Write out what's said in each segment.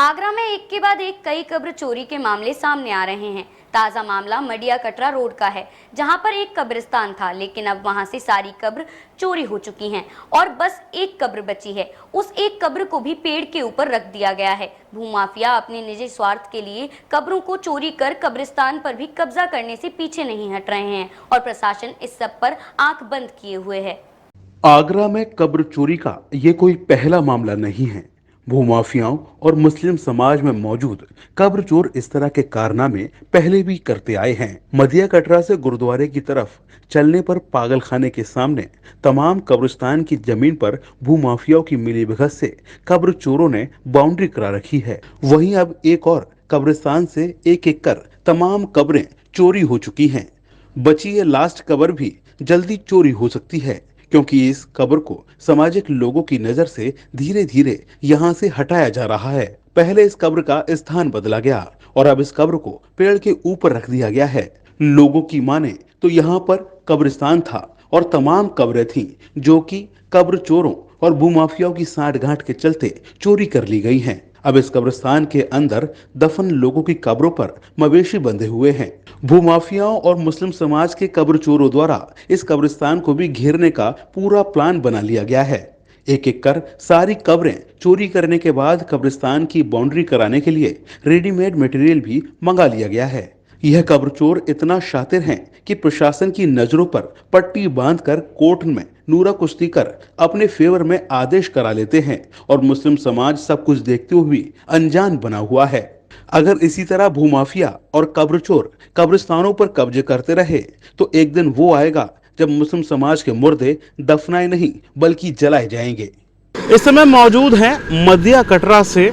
आगरा में एक के बाद एक कई कब्र चोरी के मामले सामने आ रहे हैं। ताजा मामला मडिया कटरा रोड का है, जहां पर एक कब्रिस्तान था, लेकिन अब वहां से सारी कब्र चोरी हो चुकी हैं और बस एक कब्र बची है। उस एक कब्र को भी पेड़ के ऊपर रख दिया गया है। भूमाफिया अपने निजी स्वार्थ के लिए कब्रों को चोरी कर कब्रिस्तान पर भी कब्जा करने से पीछे नहीं हट रहे हैं और प्रशासन इस सब पर आंख बंद किए हुए है। आगरा में कब्र चोरी का ये कोई पहला मामला नहीं है। भूमाफियाओं और मुस्लिम समाज में मौजूद कब्र चोर इस तरह के कारनामे पहले भी करते आए हैं। मडिया कटरा से गुरुद्वारे की तरफ चलने पर पागल खाने के सामने तमाम कब्रिस्तान की जमीन पर भूमाफियाओं की मिलीभगत से कब्र चोरों ने बाउंड्री करा रखी है। वहीं अब एक और कब्रिस्तान से एक एक कर तमाम कब्रें चोरी हो चुकी हैं। बची ये लास्ट कब्र भी जल्दी चोरी हो सकती है, क्योंकि इस कब्र को सामाजिक लोगों की नजर से धीरे धीरे यहाँ से हटाया जा रहा है। पहले इस कब्र का स्थान बदला गया और अब इस कब्र को पेड़ के ऊपर रख दिया गया है। लोगों की माने तो यहाँ पर कब्रिस्तान था और तमाम कब्रें थीं जो कि कब्र चोरों और भूमाफियाओं की सांठ-गांठ के चलते चोरी कर ली गई हैं। अब इस कब्रिस्तान के अंदर दफन लोगों की कब्रों पर मवेशी बंधे हुए हैं। भूमाफियाओं और मुस्लिम समाज के कब्र चोरों द्वारा इस कब्रिस्तान को भी घेरने का पूरा प्लान बना लिया गया है। एक एक कर सारी कब्रें चोरी करने के बाद कब्रिस्तान की बाउंड्री कराने के लिए रेडीमेड मटेरियल भी मंगा लिया गया है। यह कब्र चोर इतना शातिर हैं कि प्रशासन की नजरों पर पट्टी बांधकर कोर्ट में नूरा कुश्ती कर अपने फेवर में आदेश करा लेते हैं और मुस्लिम समाज सब कुछ देखते हुए अनजान बना हुआ है। अगर इसी तरह भूमाफिया और कब्र चोर कब्रिस्तानों पर कब्जे करते रहे तो एक दिन वो आएगा जब मुस्लिम समाज के मुर्दे दफनाए नहीं बल्कि जलाए जाएंगे। इस समय मौजूद हैं मडिया कटरा से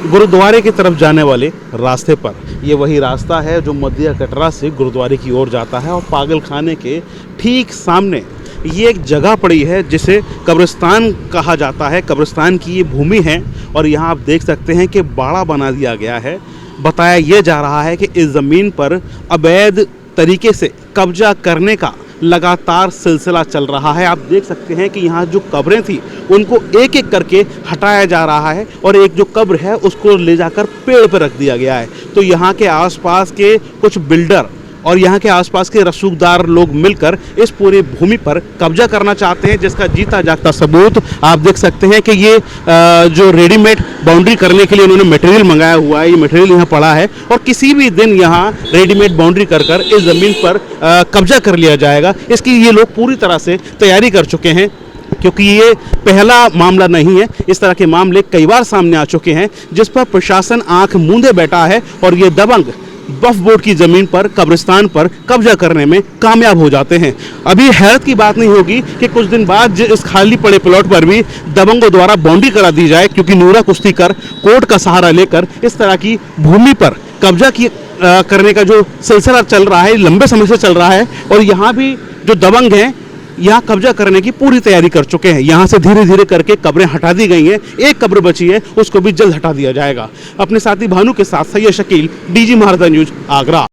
गुरुद्वारे की तरफ जाने वाले रास्ते पर। ये वही रास्ता है जो मडिया कटरा से गुरुद्वारे की ओर जाता है और पागल खाने के ठीक सामने ये एक जगह पड़ी है जिसे कब्रिस्तान कहा जाता है। कब्रिस्तान की ये भूमि है और यहाँ आप देख सकते हैं कि बाड़ा बना दिया गया है। बताया ये जा रहा है कि इस ज़मीन पर अवैध तरीके से कब्जा करने का लगातार सिलसिला चल रहा है। आप देख सकते हैं कि यहाँ जो कब्रें थी उनको एक एक करके हटाया जा रहा है और एक जो कब्र है उसको ले जाकर पेड़ पर रख दिया गया है। तो यहाँ के आसपास के कुछ बिल्डर और यहाँ के आसपास के रसूखदार लोग मिलकर इस पूरी भूमि पर कब्जा करना चाहते हैं, जिसका जीता जागता सबूत आप देख सकते हैं कि ये जो रेडीमेड बाउंड्री करने के लिए उन्होंने मटेरियल मंगाया हुआ है, ये मटेरियल यहाँ पड़ा है और किसी भी दिन यहाँ रेडीमेड बाउंड्री कर इस ज़मीन पर कब्जा कर लिया जाएगा। इसकी ये लोग पूरी तरह से तैयारी कर चुके हैं, क्योंकि ये पहला मामला नहीं है। इस तरह के मामले कई बार सामने आ चुके हैं जिस पर प्रशासन आंख मूंदे बैठा है और ये दबंग वक्फ बोर्ड की जमीन पर कब्रिस्तान पर कब्जा करने में कामयाब हो जाते हैं। अभी हैरत की बात नहीं होगी कि कुछ दिन बाद इस खाली पड़े प्लॉट पर भी दबंगों द्वारा बाउंड्री करा दी जाए, क्योंकि नूरा कुश्ती कर कोर्ट का सहारा लेकर इस तरह की भूमि पर कब्जा करने का जो सिलसिला चल रहा है लंबे समय से चल रहा है और यहाँ भी जो दबंग हैं यहाँ कब्जा करने की पूरी तैयारी कर चुके हैं। यहाँ से धीरे धीरे करके कब्रें हटा दी गई हैं। एक कब्र बची है, उसको भी जल्द हटा दिया जाएगा। अपने साथी भानु के साथ सैयद शकील, डीजी महाराजा न्यूज, आगरा।